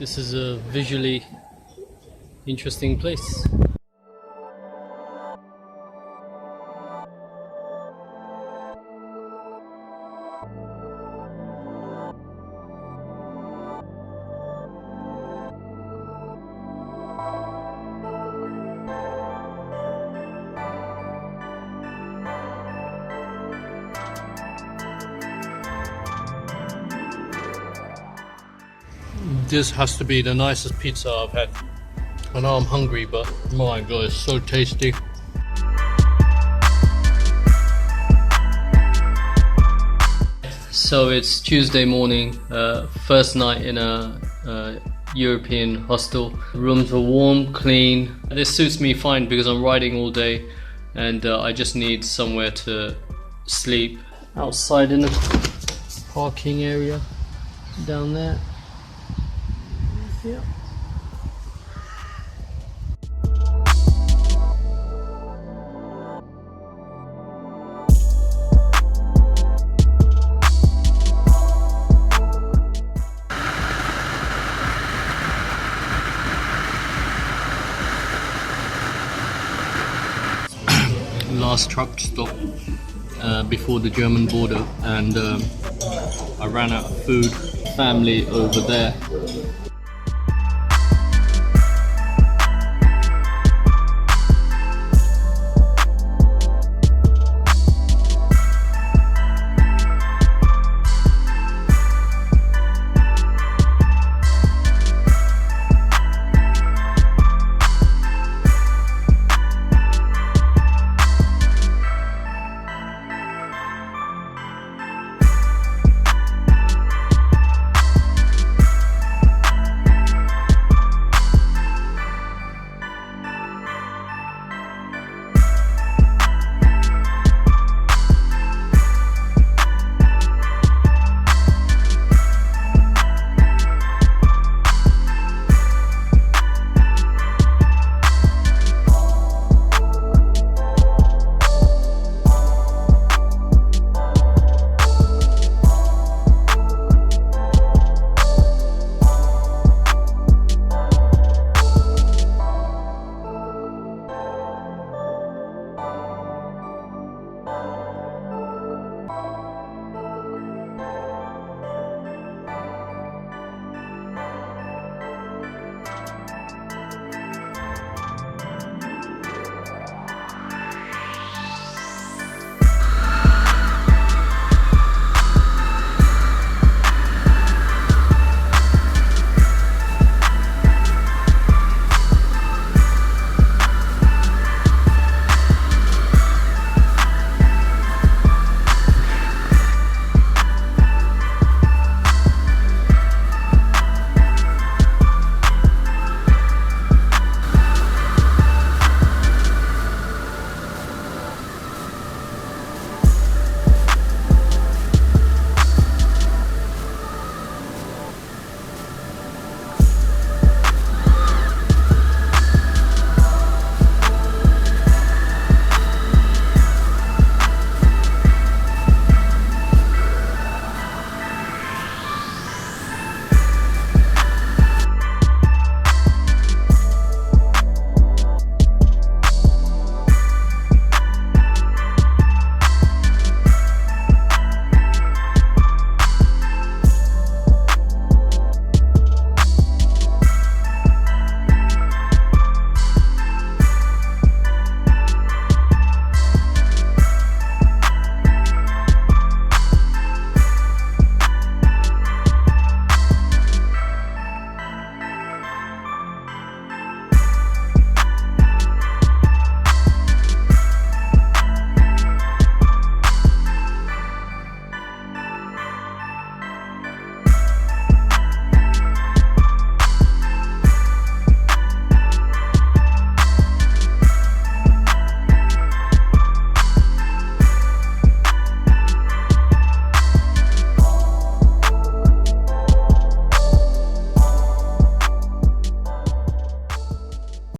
This is a visually interesting place. This has to be the nicest pizza I've had. I know I'm hungry, but my god, it's so tasty. So it's Tuesday morning, first night in a European hostel. Rooms are warm, clean. This suits me fine because I'm riding all day and I just need somewhere to sleep. Outside in the parking area down there. Yeah. Last truck stop before the German border, and I ran out of food. Family over there